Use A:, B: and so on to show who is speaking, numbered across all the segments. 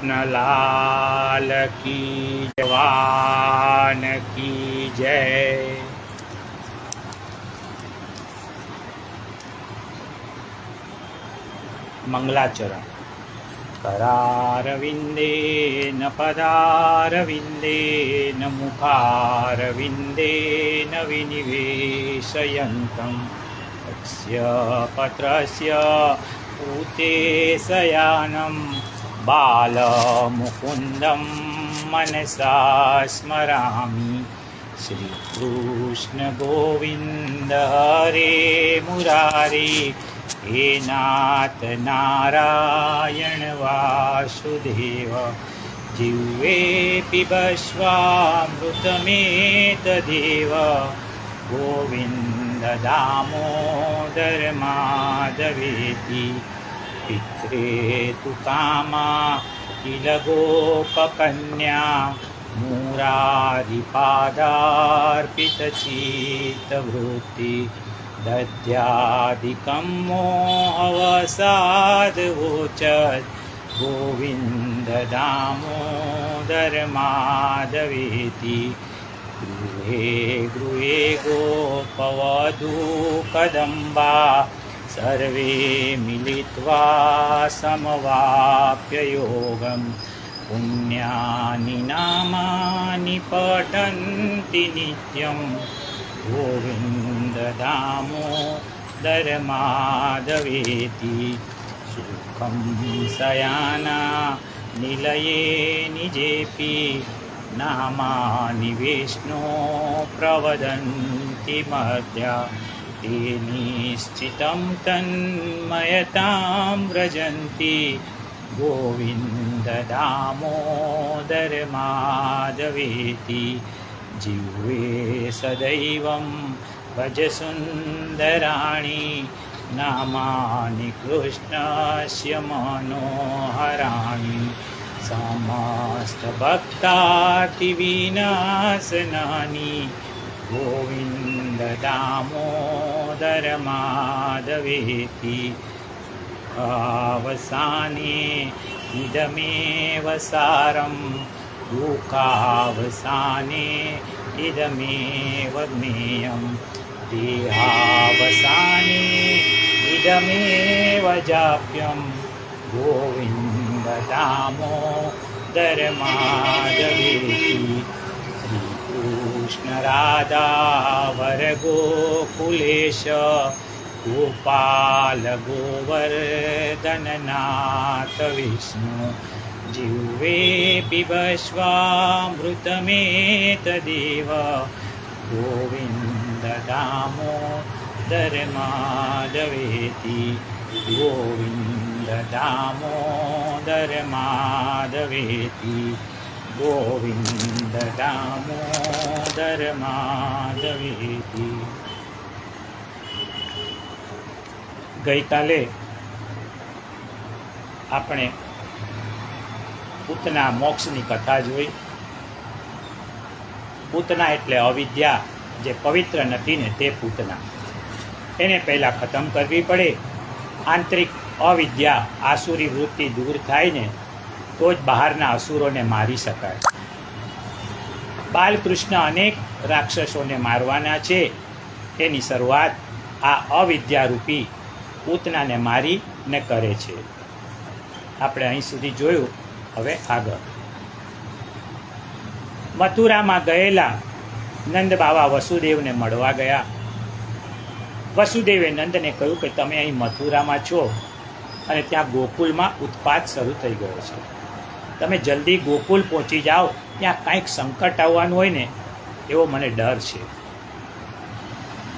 A: लाल की जवान की जय। मंगलाचरण। करारविंदे न पदारविंदे न मुखारविंदे न विनिवेशयन्तं तस्य पत्रस्य पूते शयानं बालमुकुन्दं मनसा स्मरामि। श्रीकृष्ण गोविंद हरे मुरारे हे नाथ नारायण वासुदेव। जिह्वे पिबस्वामृतमेतदेव गोविन्द दामोदर माधवेति। पित्रे तु कामा किल गोपकन्या मुरारिपादार्पितचित्तवृत्ति। दद्यादिकं मोहवसादवोचत् गोविन्द दामोदर माधवेति। गृहे गृहे गोपवधूकदम्बा सर्वे मिलित्वा समवाप्य योगं पुण्यानि नामानि पठन्ति नित्यं गोविन्द दामोदर माधवेति। सुखं शयाना निलये निजेपि नामानि विष्णो प्रवदन्ति मर्त्या। ते निश्चितं तन्मयतां व्रजन्ति गोविन्द दामोदर माधवेति। जिह्वे सदैवं भज सुन्दराणि नामानि कृष्णस्य मनोहराणि। समस्तभक्तादिविनाशनानि गोविन्द दामोदर माधवेति। सुखावसाने इदमेव सारं दुःखावसाने इदमेव ज्ञेयं। देहावसाने इदमेव जाप्यं गोविन्द दामोदर माधवेति। श्रीकृष्ण राधा वर गोकुलेश गोपाल गोवर्धननाथ विष्णु। जिह्वे पिबस्वामृतमेतदेव गोविन्द दामोदर माधवेति। गोविन्द दामोदर माधवेति। गोविन्द दामोदर माधवेति। गईकाले આપણે પૂતના મોક્ષની કથા જોઈ। પૂતના એટલે અવિદ્યા, જે પવિત્ર નથી ને તે પૂતના, એને પહેલાં ખતમ કરવી પડે। આંતરિક અવિદ્યા આસુરી વૃત્તિ દૂર થાય ને તો જ બહારના અસુરોને મારી શકાય। બાલકૃષ્ણ અનેક રાક્ષસોને મારવાના છે, તેની શરૂઆત આ અવિદ્યારૂપી પૂતનાને મારીને કરે છે। આપણે અહીં સુધી જોયું। હવે આગળ મથુરામાં ગયેલા નંદ બાવા વસુદેવને મળવા ગયા। વસુદેવે નંદને કહ્યું કે તમે અહીં મથુરામાં છો અને ત્યાં ગોકુલમાં ઉત્પાત શરૂ થઈ ગયો છે, તમે જલ્દી ગોકુલ પહોંચી જાઓ, ત્યાં કાંઈક સંકટ આવવાનું હોય ને એવો મને ડર છે।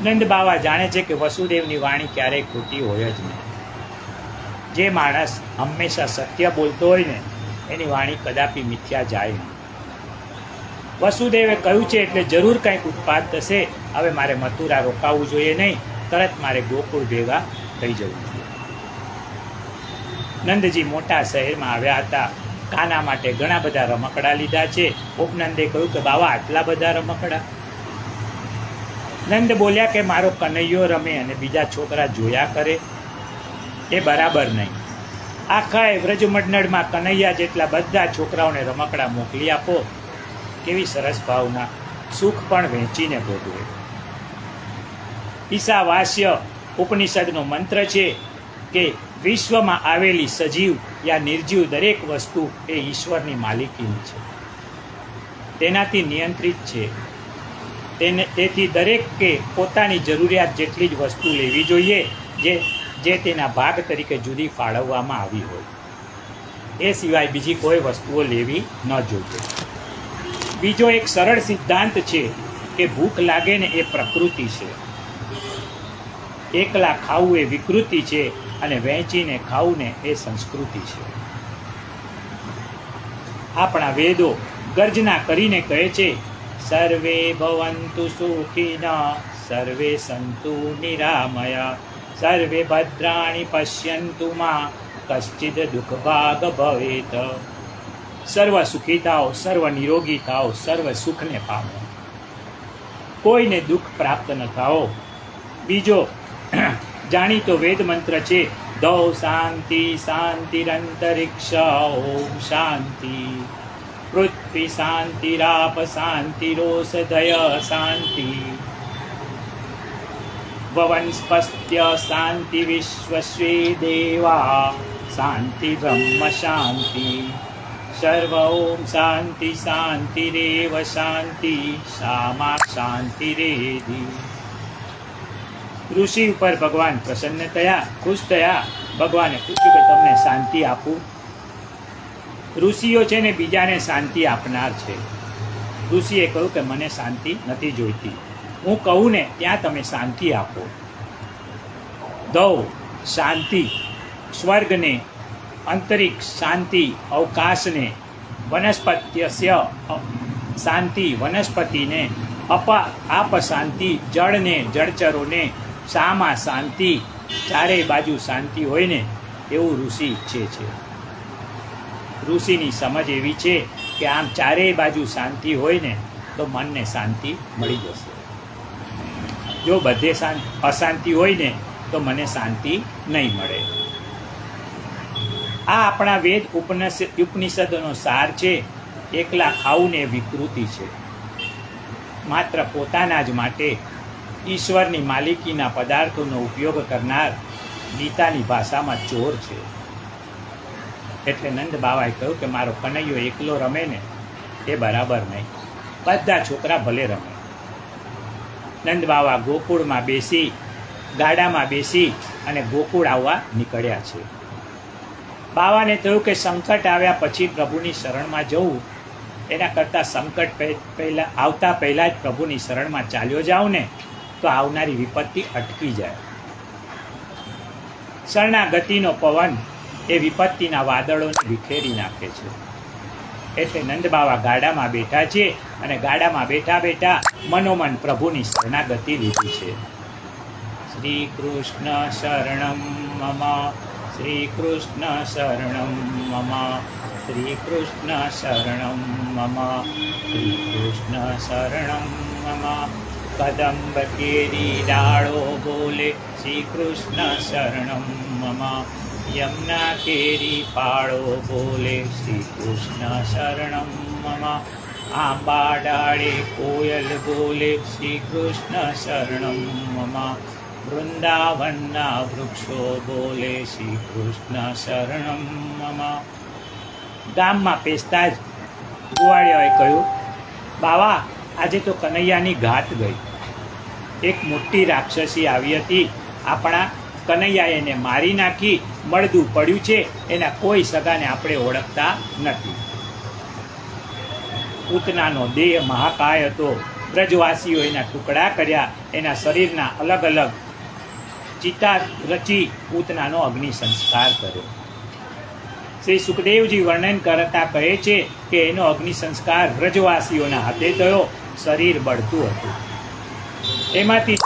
A: નંદ બાવા જાણે છે કે વસુદેવની વાણી ક્યારેય ખોટી હોય જ નહીં। જે માણસ હંમેશા સત્ય બોલતો હોય ને એની વાણી કદાપી મિથ્યા જાય નહીં। વસુદેવે કહ્યું છે એટલે જરૂર કંઈક ઉત્પાત થશે। હવે મારે મથુરા રોકાવું જોઈએ નહીં, તરત મારે ગોકુળ ભેગા થઈ જવું જોઈએ। નંદજી મોટા શહેરમાં આવ્યા હતા, કાના માટે ઘણા બધા રમકડા લીધા છે। ઉપનંદે કહ્યું કે બાવા આટલા બધા રમકડા? નંદ બોલ્યા કે મારો કનૈયો રમે અને બીજા છોકરા જોયા કરે, એ બરાબર નહીં। આખા વ્રજમંડળમાં કનૈયા જેટલા બધા છોકરાઓને રમકડા મોકલી આપો. કેવી સરસ ભાવના. સુખ પણ વહેંચીને ભોગવે. ઈશાવાસ્ય ઉપનિષદનો મંત્ર છે કે વિશ્વમાં આવેલી સજીવ યા નિર્જીવ દરેક વસ્તુ એ ઈશ્વરની માલિકીની છે, તેનાથી નિયંત્રિત છે. તેથી દરેકે પોતાની જરૂરિયાત જેટલી જ વસ્તુ લેવી જોઈએ જે તેના ભાગ તરીકે જુદી ફાળવવામાં આવી હોય. એ સિવાય બીજી કોઈ વસ્તુઓ લેવી ન જોઈએ. બીજો એક સરળ સિદ્ધાંત છે કે ભૂખ લાગે ને એ પ્રકૃતિ છે, એકલા ખાવું એ વિકૃતિ છે, અને વહેંચીને ખાવું ને એ સંસ્કૃતિ છે. આપણા વેદો ગર્જના કરીને કહે છે, સર્વે ભવન્તુ સુખિનઃ, સર્વે સંતુ નિરામયા, સર્વે ભદ્રાણિ પશ્યન્તુ મા કશ્ચિદ દુઃખભાગ ભવેત. સર્વ સુખી થાઓ, સર્વ નિરોગી થાઓ, સર્વ સુખને પામો, કોઈને દુઃખ પ્રાપ્ત ન થાઓ. બીજો જાણીતો વેદ મંત્ર છે, દૌ શાંતિ શાંતિરંતરિક્ષ ઓમ શાંતિ, પૃથ્વી શાંતિરાપ શાંતિરોષધય શાંતિ, વવનસ્પત્ય શાંતિ વિશ્વસ્વે દેવા શાંતિ બ્રહ્મ શાંતિ, સર્વ ઓમ શાંતિ શાંતિરેવ શાંતિ, સામા શાંતિરેધિ. ઋષિ ઉપર ભગવાન પ્રસન્ન થયા, ખુશ થયા. ભગવાને પૂછ્યું કે તમને શાંતિ આપું? ઋષિઓ છે ને બીજાને શાંતિ આપનાર છે. ઋષિએ કહ્યું કે મને શાંતિ નથી જોઈતી, હું કહું ને ત્યાં તમે શાંતિ આપો. દૌ શાંતિ, સ્વર્ગને, અંતરિક્ષ શાંતિ, અવકાશને, વનસ્પત્યસ્ય શાંતિ, વનસ્પતિને, આપ શાંતિ, જળને, જળચરોને, સામા શાંતિ, ચારેય બાજુ શાંતિ હોય ને એવું ઋષિ ઈચ્છે છે. ઋષિની સમજ એવી છે કે આમ ચારેય બાજુ શાંતિ હોય ને તો મનને શાંતિ મળી જશે. જો બધે અશાંતિ હોય ને તો મને શાંતિ નહીં મળે. આ આપણા વેદ ઉપનિષદોનો સાર છે. એકલા ખાવું ને વિકૃતિ છે. માત્ર પોતાના જ માટે ઈશ્વરની માલિકીના પદાર્થોનો ઉપયોગ કરનાર ગીતાની ભાષામાં ચોર છે. એટલે નંદ બાવાએ કહ્યું કે મારો કનૈયો એકલો રમે ને એ બરાબર નહીં, બધા છોકરા ભલે રમે. નંદ બાવા ગોકુળમાં બેસી, ગાડામાં બેસી અને ગોકુળ આવવા નીકળ્યા છે. બાવાને થયું કે સંકટ આવ્યા પછી પ્રભુની શરણમાં જવું એના કરતાં સંકટ આવતા પહેલાં જ પ્રભુની શરણમાં ચાલ્યો જાઉં ને તો આવનારી વિપત્તિ અટકી જાય. શરણાગતિનો પવન એ વિપત્તિના વાદળોને વિખેરી નાખે છે. એટલે નંદ બાવા ગાડામાં બેઠા છે અને ગાડામાં બેઠા બેઠા મનોમન પ્રભુની શરણાગતિ લીધી છે. શ્રી કૃષ્ણ શરણમ મમ, શ્રી કૃષ્ણ શરણમ મમ, શ્રી કૃષ્ણ શરણમ મમ, શ્રી કૃષ્ણ શરણમ મમ. કદંબ કેરી ડાળો બોલે શ્રી કૃષ્ણ શરણમ મમ, યમુના કેરી પાળો બોલે શ્રી કૃષ્ણ શરણમ મમ. આંબા ડાળે કોયલ બોલે શ્રી કૃષ્ણ શરણમ મમ, વૃંદાવનના વૃક્ષો બોલે શ્રી કૃષ્ણ શરણમ મમ. ગામમાં પેસતા જ ગોવાળિયાએ કહ્યું, બાવા આજે તો કનૈયાની ઘાત ગઈ. એક મોટી રાક્ષસી આવી હતી, આપણા કનૈયાએ એને મારી નાખી, મળદું પડ્યું છે, એના કોઈ સગાને આપણે ઓળખતા નથી. પૂતનાનો દેહ મહાકાય હતો. બ્રજવાસીઓ એના ટુકડા કર્યા, એના શરીરના અલગ અલગ ચિતા રચી પૂતનાનો અગ્નિ સંસ્કાર કર્યો. શ્રી સુખદેવજી વર્ણન કરતા કહે છે કે એનો અગ્નિ સંસ્કાર બ્રજવાસીઓના હાથે થયો. શરીર બળતું હતું. એમાંથી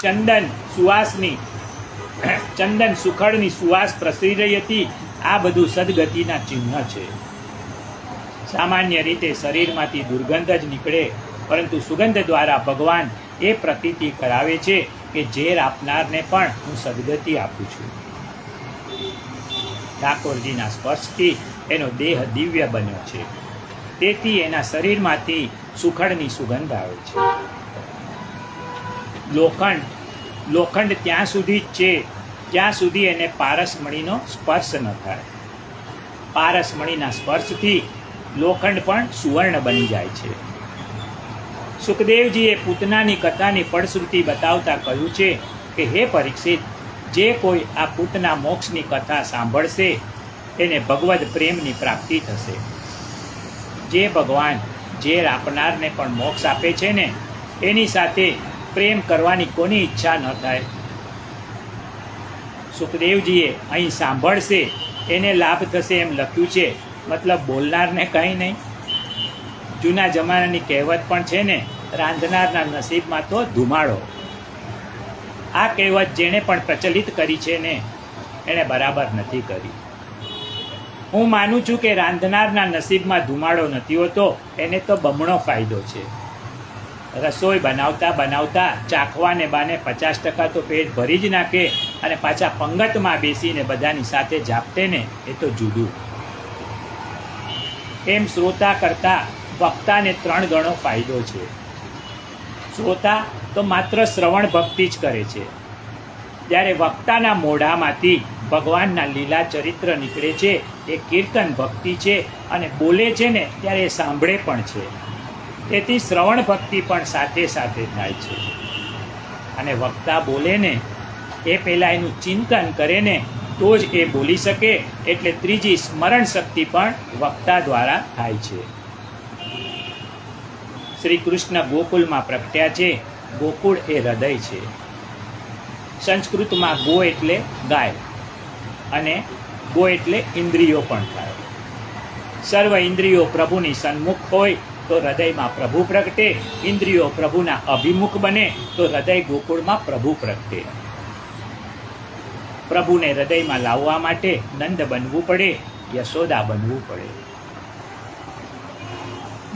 A: ચંદન સુખડની સુવાસ પ્રસરી રહી હતી. આ બધું સદગતિના ચિહ્ન છે. સામાન્ય રીતે શરીરમાંથી દુર્ગંધ જ નીકળે, પરંતુ સુગંધ દ્વારા ભગવાન એ પ્રતીતિ કરાવે છે કે ઝેર આપનારને પણ હું સદગતિ આપું છું. ઠાકોરજીના સ્પર્શથી એનો દેહ દિવ્ય બન્યો છે. તેથી એના શરીરમાંથી સુખડની સુગંધ આવે છે. લોખંડ ત્યાં સુધી જ છે જ્યાં સુધી એને પારસમણીનો સ્પર્શ ન થાય. પારસમણીના સ્પર્શથી લોખંડ પણ સુવર્ણ બની જાય છે. સુખદેવજીએ પૂતનાની કથાની ફળશ્રુતિ બતાવતા કહ્યું છે કે હે પરીક્ષિત, જે કોઈ આ પૂતના મોક્ષની કથા સાંભળશે એને ભગવદ પ્રેમની પ્રાપ્તિ થશે. જે ભગવાન ઝેર આપનારને પણ મોક્ષ આપે છે ને, એની સાથે પ્રેમ કરવાની કોની ઈચ્છા ન થાય. સુખદેવજીએ અહીં સાંભળશે એને લાભ થશે એમ લખ્યું છે, મતલબ બોલનારને કંઈ નહીં. જૂના જમાનાની કહેવત પણ છે ને, રાંધનારના નસીબમાં તો ધુમાડો. આ કહેવત જેણે પણ પ્રચલિત કરી છે ને, એણે બરાબર નથી કરી. હું માનું છું કે રાંધનારના નસીબમાં ધુમાડો નથી હોતો, એને તો બમણો ફાયદો છે. રસોઈ બનાવતા બનાવતા ચાખવાને બાને 50% તો પેટ ભરી જ નાખે અને પાછા પંગતમાં બેસીને બધાની સાથે જાપતે ને, એ તો જુદું. એમ શ્રોતા કરતાં વક્તાને 3 ગણો ફાયદો છે. શ્રોતા તો માત્ર શ્રવણ ભક્તિ જ કરે છે, જ્યારે વક્તાના મોઢામાંથી ભગવાનના લીલા ચરિત્ર નીકળે છે એ કીર્તન ભક્તિ છે, અને બોલે છે ને ત્યારે એ સાંભળે પણ છે. તેથી શ્રવણ ભક્તિ પણ સાથે સાથે થાય છે. અને વક્તા બોલે ને એ પહેલાં એનું ચિંતન કરે ને તો જ એ બોલી શકે. એટલે ત્રીજી સ્મરણ શક્તિ પણ વક્તા દ્વારા થાય છે. શ્રી કૃષ્ણ ગોકુળમાં પ્રગટ્યા છે. ગોકુળ એ હૃદય છે. સંસ્કૃતમાં ગો એટલે ગાય અને ગો એટલે ઇન્દ્રિયો પણ થાય. સર્વ ઇન્દ્રિયો પ્રભુની સન્મુખ હોય તો હૃદયમાં પ્રભુ પ્રગટે. ઇન્દ્રિયો પ્રભુના અભિમુખ બને તો હૃદય ગોકુળમાં પ્રભુ પ્રગટે. પ્રભુને હૃદયમાં લાવવા માટે નંદ બનવું પડે, યશોદા બનવું પડે.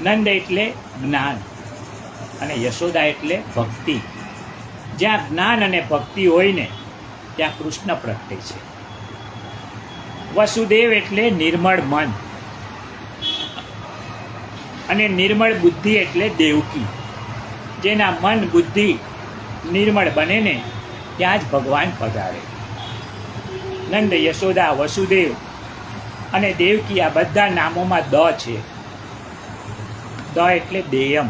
A: નંદ એટલે જ્ઞાન અને યશોદા એટલે ભક્તિ. જ્યાં જ્ઞાન અને ભક્તિ હોય ને ત્યાં કૃષ્ણ પ્રગટે છે. વસુદેવ એટલે નિર્મળ મન અને નિર્મળ બુદ્ધિ એટલે દેવકી. જેના મન બુદ્ધિ નિર્મળ બને ને ત્યાં જ ભગવાન પધારે. નંદ, યશોદા, વસુદેવ અને દેવકી આ બધા નામોમાં દ છે. દ એટલે દેયમ,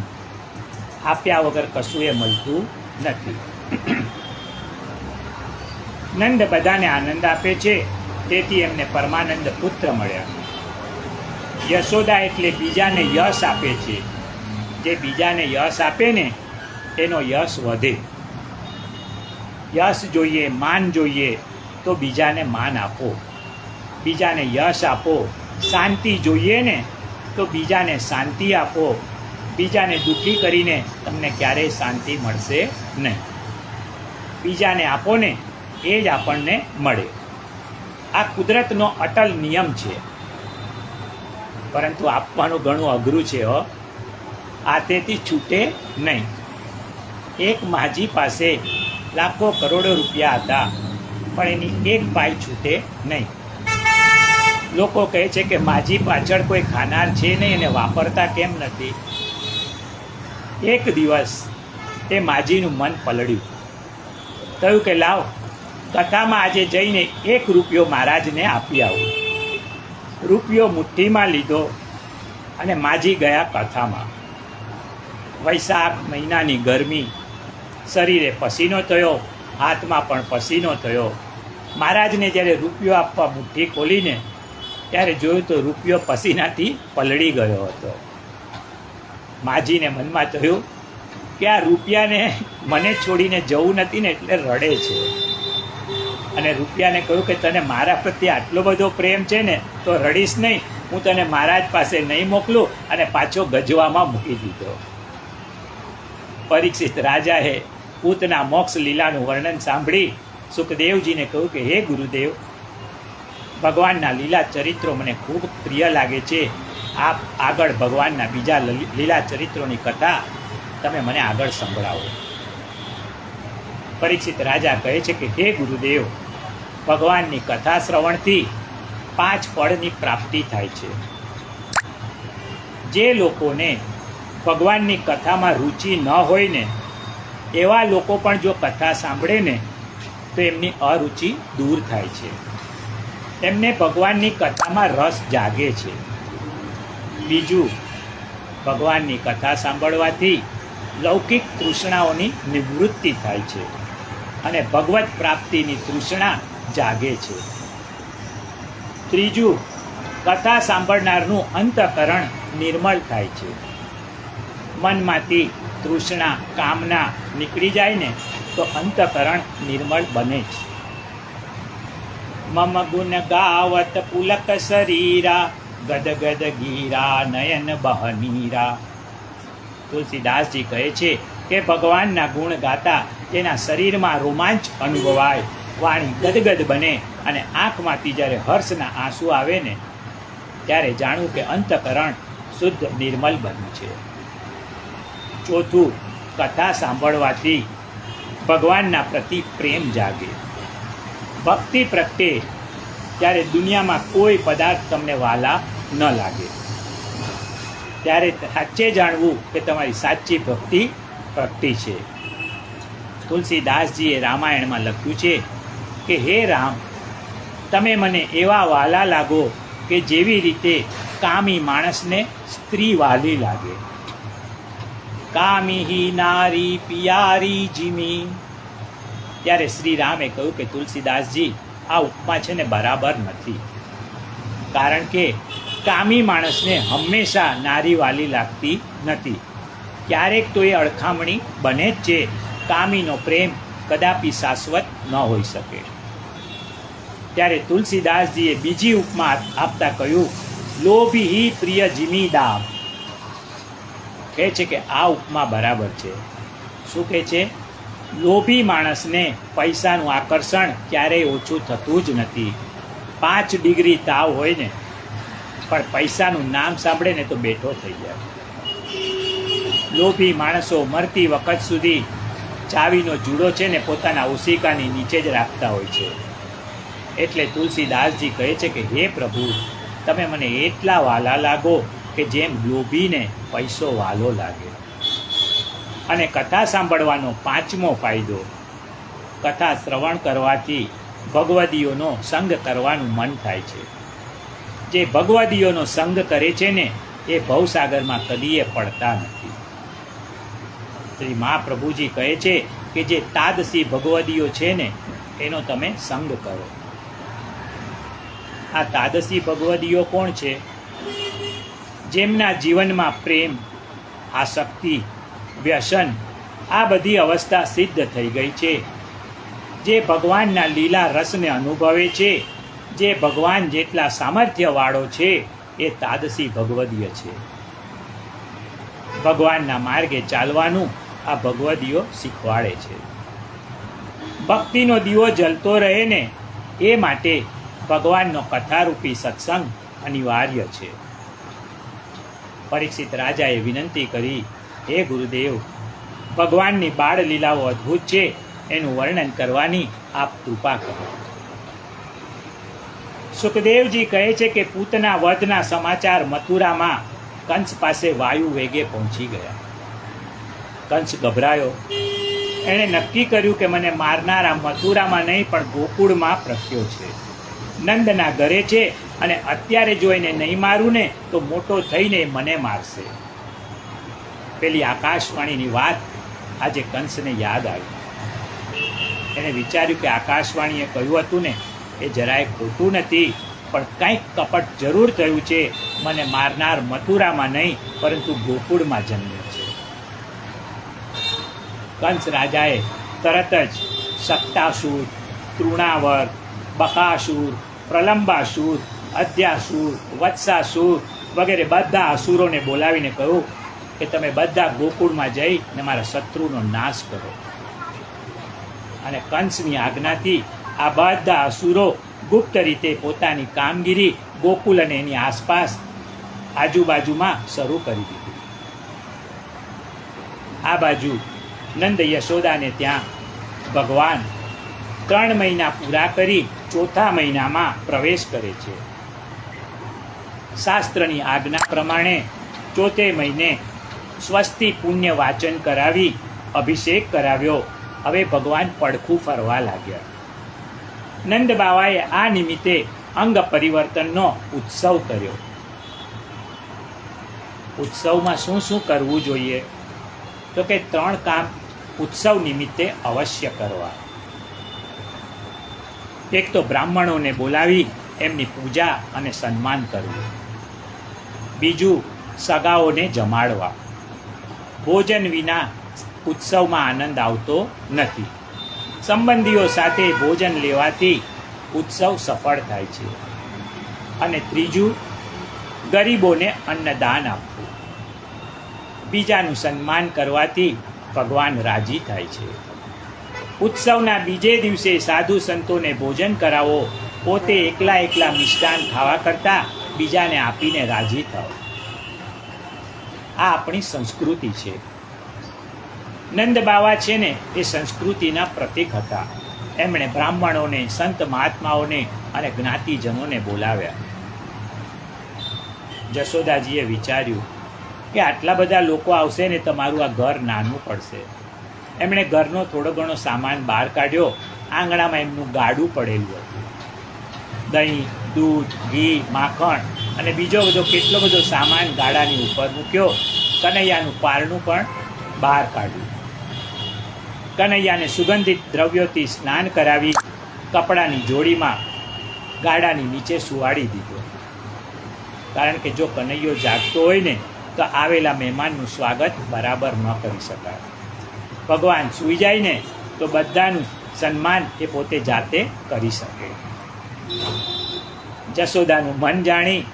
A: આપ્યા વગર કશું એ મળતું નથી. નંદ બધાને આનંદ આપે છે, તેથી એમને પરમાનંદ પુત્ર મળ્યા. યશોદા એટલે બીજાને યશ આપે છે. જે બીજાને યશ આપે ને એનો યશ વધે. યશ જોઈએ, માન જોઈએ તો બીજાને માન આપો. બીજાને યશ આપો. શાંતિ જોઈએ ને તો બીજાને શાંતિ આપો. બીજાને દુઃખી કરીને તમને ક્યારેય શાંતિ મળશે નહીં. બીજાને આપો ને એ જ આપણને મળે. આ કુદરતનો અટલ નિયમ છે. પરંતુ આપવાનું ઘણું અઘરું છે. હાથેથી છૂટે નહીં. એક માજી પાસે લાખો કરોડો રૂપિયા હતા, પણ એની એક પાઈ છૂટે નહીં. લોકો કહે છે કે માજી પાછળ કોઈ ખાનાર છે નહીં, એને વાપરતા કેમ નથી? એક દિવસ એ માજીનું મન પલળ્યું. કહ્યું કે લાવ, કથામાં આજે જઈને 1 રૂપિયો મહારાજને આપી આવું. રૂપિયો મુઠ્ઠીમાં લીધો અને માજી ગયા કથામાં. વૈશાખ મહિનાની ગરમી, શરીરે પસીનો થયો, હાથમાં પણ પસીનો થયો. મહારાજને જ્યારે રૂપિયો આપવા મુઠ્ઠી ખોલીને ત્યારે જોયું તો રૂપિયો પસીનાથી પલળી ગયો હતો. માજીને મનમાં થયું કે આ રૂપિયાને મને છોડીને જવું નથી ને એટલે રડે છે. અને રૂપિયાને કહ્યું કે તને મારા પ્રત્યે આટલો બધો પ્રેમ છે ને તો રડીશ નહીં, હું તને મહારાજ પાસે નહીં મોકલું. અને પાછો ગજવામાં મૂકી દીધો. પરીક્ષિત રાજાએ પૂતના મોક્ષ લીલાનું વર્ણન સાંભળી સુખદેવજીને કહ્યું કે હે ગુરુદેવ, ભગવાનના લીલા ચરિત્રો મને ખૂબ પ્રિય લાગે છે. આપ આગળ ભગવાનના બીજા લીલા ચરિત્રોની કથા તમે મને આગળ સંભળાવો. પરીક્ષિત રાજા કહે છે કે હે ગુરુદેવ, ભગવાનની કથા શ્રવણથી 5 ફળની પ્રાપ્તિ થાય છે. જે લોકોને ભગવાનની કથામાં રુચિ ન હોય ને એવા લોકો પણ જો કથા સાંભળે ને તો એમની અરુચિ દૂર થાય છે. એમને ભગવાનની કથામાં રસ જાગે છે. બીજું, ભગવાનની કથા સાંભળવાથી લૌકિક તૃષ્ણાઓની નિવૃત્તિ થાય છે અને ભગવત પ્રાપ્તિની તૃષ્ણા જાગે છે. ત્રીજું, કથા સાંભળનારનું અંતઃકરણ નિર્મળ થાય છે. મનમાંથી તૃષ્ણા, કામના નીકળી જાય ને તો અંતઃકરણ નિર્મળ બને છે. મમ ગુણ ગાવત પુલક શરીરા ગદગદ ગીરા નયન બહનીરા. તુલસીદાસજી કહે છે કે ભગવાનના ગુણ ગાતા તેના શરીરમાં રોમાંચ અનુભવાય, વાણી ગદગદ બને અને આંખમાંથી જ્યારે હર્ષના આંસુ આવે ને ત્યારે જાણવું કે અંતઃકરણ શુદ્ધ નિર્મલ બન્યું છે. ચોથું, કથા સાંભળવાથી ભગવાનના પ્રતિ પ્રેમ જાગે. ભક્તિ પ્રગટે ત્યારે દુનિયામાં કોઈ પદાર્થ તમને વાલા ન લાગે. ત્યારે સાચે જાણવું કે તમારી સાચી ભક્તિ પ્રગટી છે. તુલસીદાસજીએ રામાયણમાં લખ્યું છે કે હે રામ, તમે મને એવા વાલા લાગો કે જેવી રીતે કામી માણસને સ્ત્રી વાલી લાગે. કામી હી નારી પિયારી જીમી. ત્યારે શ્રી રામે કહ્યું કે તુલસીદાસજી, આ ઉપમા છે ને બરાબર નથી. કારણ કે કામી માણસને હંમેશા નારી વાલી લાગતી નથી. ક્યારેક તો એ અડખામણી બને જ છે. કામીનો પ્રેમ કદાપી શાશ્વત ન હોઈ શકે. ત્યારે તુલસીદાસજીએ બીજી ઉપમા આપતા કહ્યું, લોભી હી પ્રિય જીમી દામ. કહે છે કે આ ઉપમા બરાબર છે. શું કહે છે? લોભી માણસને પૈસાનું આકર્ષણ ક્યારેય ઓછું થતું જ નથી. 5 ડિગ્રી તાવ હોય ને પણ પૈસાનું નામ સાંભળે ને તો બેઠો થઈ જાય. લોભી માણસો મરતી વખત સુધી ચાવીનો જુડો છે ને પોતાના ઓશિકાની નીચે જ રાખતા હોય છે. એટલે તુલસીદાસજી કહે છે કે હે પ્રભુ, તમે મને એટલા વાલા લાગો કે જેમ લોભીને પૈસો વાલો લાગે. અને કથા સાંભળવાનો 5મો ફાયદો, કથા શ્રવણ કરવાથી ભગવદીઓનો સંગ કરવાનું મન થાય છે. જે ભગવદીઓનો સંગ કરે છે ને એ ભવસાગરમાં કદીએ પડતા નથી. શ્રી મહાપ્રભુજી કહે છે કે જે તાદસી ભગવદીઓ છે ને એનો તમે સંગ કરો. આ તાદસી ભગવદીઓ કોણ છે? જેમના જીવનમાં પ્રેમ, આસક્તિ, વ્યસન આ બધી અવસ્થા સિદ્ધ થઈ ગઈ છે. જે ભગવાનના લીલા રસને અનુભવે છે, જે ભગવાન જેટલા સામર્થ્યવાળો છે એ તાદસી ભગવદીય છે. ભગવાનના માર્ગે ચાલવાનું આ ભગવદીઓ શીખવાડે છે. ભક્તિનો દીવો જલતો રહે ને એ માટે ભગવાનનો કથારૂપી સત્સંગ અનિવાર્ય છે. પરીક્ષિત રાજાએ વિનંતી કરી, હે ગુરુદેવ, ભગવાનની બાળ લીલાઓ અદ્ભુત છે, એનું વર્ણન કરવાની આપ કૃપા કરો. સુખદેવજી કહે છે કે પૂતના વધના સમાચાર મથુરામાં કંસ પાસે વાયુ વેગે પહોંચી ગયા. કંસ ગભરાયો. એણે નક્કી કર્યું કે મને મારનારા મથુરામાં નહીં પણ ગોકુળમાં પ્રખ્યો છે. નંદના ઘરે છે અને અત્યારે જો એને નહીં મારું ને તો મોટો થઈને મને મારશે. પેલી આકાશવાણીની વાત આજે કંસને યાદ આવી. એણે વિચાર્યું કે આકાશવાણીએ કહ્યું હતું ને એ જરાય ખોટું નથી, પણ કંઈક કપટ જરૂર થયું છે. મને મારનાર મથુરામાં નહીં પરંતુ ગોકુળમાં જન્મ્યો છે. કંસ રાજાએ તરત જ સપ્તાસુર, તૃણાવર, બકાસુર, પ્રલંબાસુર, અધ્યાસુર, વત્સાસુર વગેરે બધા અસુરોને બોલાવીને કહ્યું કે તમે બધા ગોકુળમાં જઈ ને મારા શત્રુનો નાશ કરો. અને કંસની આજ્ઞાથી આ બધા અસુરો ગુપ્ત રીતે પોતાની કામગીરી ગોકુલ અને એની આસપાસ આજુબાજુમાં શરૂ કરી દીધી. આ બાજુ નંદ યશોદાને ત્યાં ભગવાન 3 મહિના પૂરા કરી 4થા મહિનામાં પ્રવેશ કરે છે. શાસ્ત્રની આજ્ઞા પ્રમાણે ચોથે મહિને સ્વસ્તિ પુણ્ય વાચન કરાવી અભિષેક કરાવ્યો. હવે ભગવાન પડખું ફરવા લાગ્યા. નંદ બાવાએ આ નિમિત્તે અંગ પરિવર્તનનો ઉત્સવ કર્યો. ઉત્સવમાં શું શું કરવું જોઈએ? તો કે 3 કામ ઉત્સવ નિમિત્તે અવશ્ય કરવા. એક તો બ્રાહ્મણોને બોલાવી એમની પૂજા અને સન્માન કરવું. બીજું, સગાઓને જમાડવા. ભોજન વિના ઉત્સવમાં આનંદ આવતો નથી. સંબંધીઓ સાથે ભોજન લેવાથી ઉત્સવ સફળ થાય છે. અને ત્રીજું, ગરીબોને અન્નદાન આપવું. બીજાનું સન્માન કરવાથી ભગવાન રાજી થાય છે. ઉત્સવના બીજે દિવસે સાધુ સંતોને ભોજન કરાવો. પોતે એકલા મિષ્ટાન ખાવા કરતાં બીજાને આપીને રાજી થાવ. આ આપણી સંસ્કૃતિ છે. નંદ બાવા છે ને એ સંસ્કૃતિના પ્રતીક હતા. એમણે બ્રાહ્મણોને, સંત મહાત્માઓને અને જ્ઞાતિજનોને બોલાવ્યા. જશોદાજીએ વિચાર્યું કે આટલા બધા લોકો આવશે ને તમારું આ ઘર નાનું પડશે. એમણે ઘરનો થોડો ઘણો સામાન બહાર કાઢ્યો. આંગણામાં એમનું ગાડું પડેલું હતું. દહીં, દૂધ, ઘી, માખણ અને બીજો બધો કેટલો બધો સામાન ગાડાની ઉપર મૂક્યો. કનૈયાનું પારણું પણ બહાર કાઢ્યું. કનૈયાને સુગંધિત દ્રવ્યોથી સ્નાન કરાવી કપડાની જોડીમાં ગાડાની નીચે સુવાડી દીધો. કારણ કે જો કનૈયો જાગતો હોય ને તો આવેલા મહેમાનનું સ્વાગત બરાબર ન કરી શકાય. ભગવાન સૂઈ જાય ને તો બધાનું સન્માન એ પોતે જાતે કરી શકે. જશોદાનું મન જાણી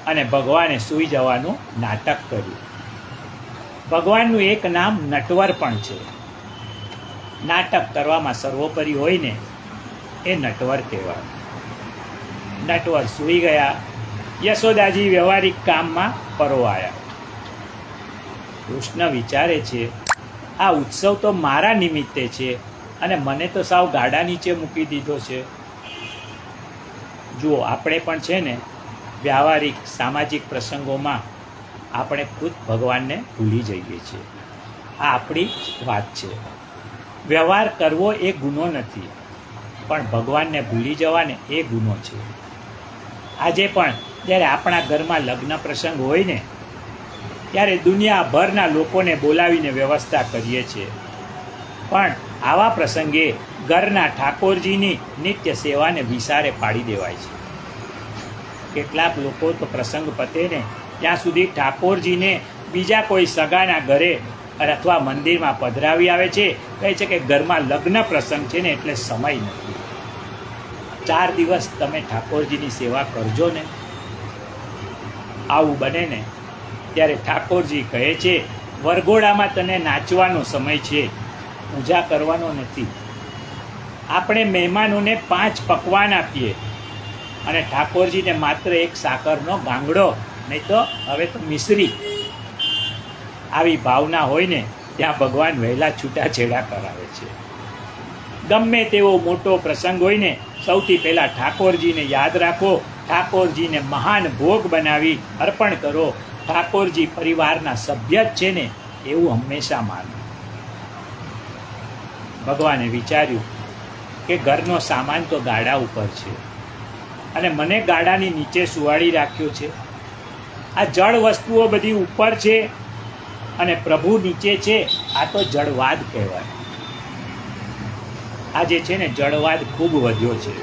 A: અને ભગવાને સૂઈ જવાનું નાટક કર્યું. ભગવાનનું એક નામ નટવર પણ છે. નાટક કરવામાં સર્વોપરી હોય ને એ નટવર કહેવાય. નટવર સૂઈ ગયા. યશોદાજી વ્યવહારિક કામમાં પરોવાયા. કૃષ્ણ વિચારે છે, આ ઉત્સવ તો મારા નિમિત્તે છે અને મને તો સાવ ગાડા નીચે મૂકી દીધો છે. જુઓ, આપણે પણ છે ને વ્યવહારિક સામાજિક પ્રસંગોમાં આપણે ખુદ ભગવાનને ભૂલી જઈએ છીએ. આ આપણી વાત છે. વ્યવહાર કરવો એ ગુનો નથી, પણ ભગવાનને ભૂલી જવાને એ ગુનો છે. આજે પણ જ્યારે આપણા ઘરમાં લગ્ન પ્રસંગ હોય ને ત્યારે દુનિયાભરના લોકોને બોલાવીને વ્યવસ્થા કરીએ છીએ. પણ આવા પ્રસંગે ઘરના ઠાકોરજીની નિત્ય સેવાને વિસારે પાડી દેવાય છે. કેટલાક લોકો તો પ્રસંગ પતે ને ત્યાં સુધી ઠાકોરજીને બીજા કોઈ સગાના ઘરે અથવા મંદિરમાં પધરાવી આવે છે. કહે છે કે ઘરમાં લગ્ન પ્રસંગ છે ને એટલે સમય નથી. 4 દિવસ તમે ઠાકોરજીની સેવા કરજો ને. આવું બને ને ત્યારે ઠાકોરજી કહે છે, વરઘોડામાં તને નાચવાનો સમય છે, પૂજા કરવાનો નથી. આપણે મહેમાનોને 5 પકવાન આપીએ અને ઠાકોરજીને માત્ર 1 સાકરનો ગાંગડો, નહીં તો હવે તો મિશ્રી. આવી ભાવના હોય ને ત્યાં ભગવાન વહેલા છૂટાછેડા કરાવે છે. ગમે તેવો મોટો પ્રસંગ હોય ને સૌથી પહેલાં ઠાકોરજીને યાદ રાખો. ઠાકોરજીને મહાન ભોગ બનાવી અર્પણ કરો. ઠાકોરજી પરિવારના સભ્ય જ છે ને એવું હંમેશા માનો. ભગવાને વિચાર્યું કે ઘરનો સામાન તો ગાડા ઉપર છે અને મને ગાડાની નીચે સુવાડી રાખ્યો છે. આ જળ વસ્તુઓ બધી ઉપર છે અને પ્રભુ નીચે છે. આ તો જળવાદ કહેવાય. આજે છે ને જળવાદ ખૂબ વધ્યો છે.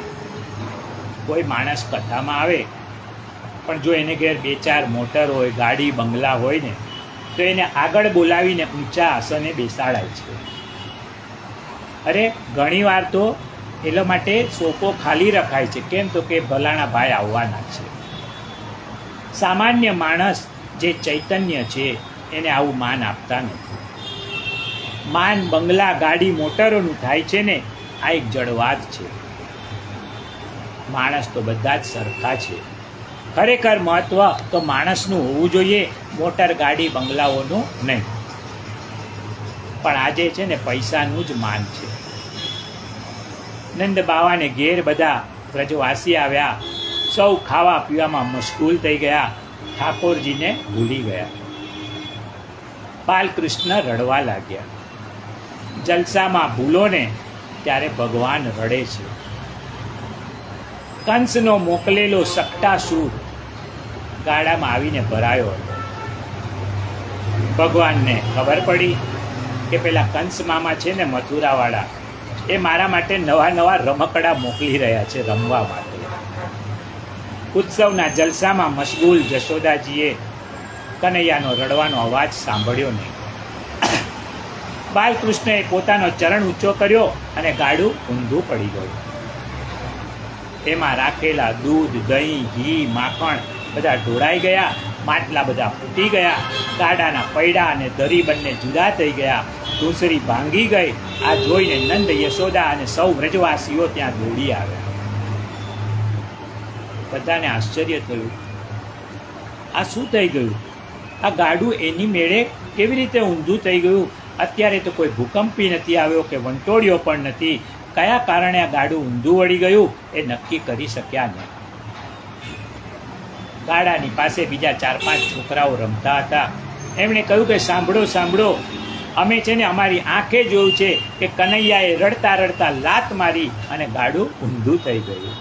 A: કોઈ માણસ કથામાં આવે પણ જો એને ઘેર 2-4 મોટર હોય, ગાડી બંગલા હોય ને તો એને આગળ બોલાવીને ઊંચા આસને બેસાડાય છે. અરે ઘણીવાર તો એના માટે સોફો ખાલી રખાય છે. કેમ? તો કે ભલાણા ભાઈ આવવાના છે. સામાન્ય માણસ જે ચૈતન્ય છે એને આવું માન આપતા નથી. માન બંગલા, ગાડી, મોટરોનું થાય છે ને આ એક જડવાદ છે. માણસ તો બધા જ સરખા છે. ખરેખર મહત્વ તો માણસનું હોવું જોઈએ, મોટર, ગાડી, બંગલાઓનું નહીં. પણ આજે છે ને પૈસાનું જ માન છે. નંદ બાવાને ઘેર બધા વ્રજવાસી આવ્યા. સૌ ખાવા પીવામાં મશગુલ થઈ ગયા, ઠાકોરજીને ભૂલી ગયા. બાલકૃષ્ણ રડવા લાગ્યા. જલસામાં ભૂલો ને ત્યારે ભગવાન રડે છે. કંસનો મોકલેલો સટ્ટાસૂર ગાડામાં આવીને ભરાયો હતો. ભગવાનને ખબર પડી કે પેલા કંસ મામા છે ને મથુરાવાળા, એ મારા માટે નવા નવા રમકડા મોકલી રહ્યા છે રમવા માટે. ઉત્સવના જલસામાં મશગુલ જશોદાજીએ કનૈયાનો રડવાનો અવાજ સાંભળ્યો નહીં. બાલકૃષ્ણએ પોતાનો ચરણ ઊંચો કર્યો અને ગાડું ઊંધું પડી ગયું. એમાં રાખેલા દૂધ, દહીં, ઘી, માખણ બધા ઢોળાઈ ગયા, માટલા બધા ફૂટી ગયા, ગાડાના પૈડા અને દરી બંને જુદા થઈ ગયા, ધૂસરી ભાંગી ગઈ. આ જોઈને નંદ, યશોદા અને સૌ વ્રજવાસીઓ ત્યાં દોડી આવ્યા. બધાને આશ્ચર્ય થયું, આ શું થઈ ગયું? આ ગાડું એની મેળે કેવી રીતે ઊંધું થઈ ગયું? અત્યારે તો કોઈ ભૂકંપી નથી આવ્યો કે વંટોળિયો પણ નથી. કયા કારણે આ ગાડું ઊંધું વળી ગયું એ નક્કી કરી શક્યા નહીં. ગાડાની પાસે બીજા 4-5 છોકરાઓ રમતા હતા. એમણે કહ્યું કે સાંભળો સાંભળો, અમે છે ને અમારી આંખે જોયું છે કે કનૈયાએ રડતા રડતા લાત મારી અને ગાડું ઊંધું થઈ ગયું.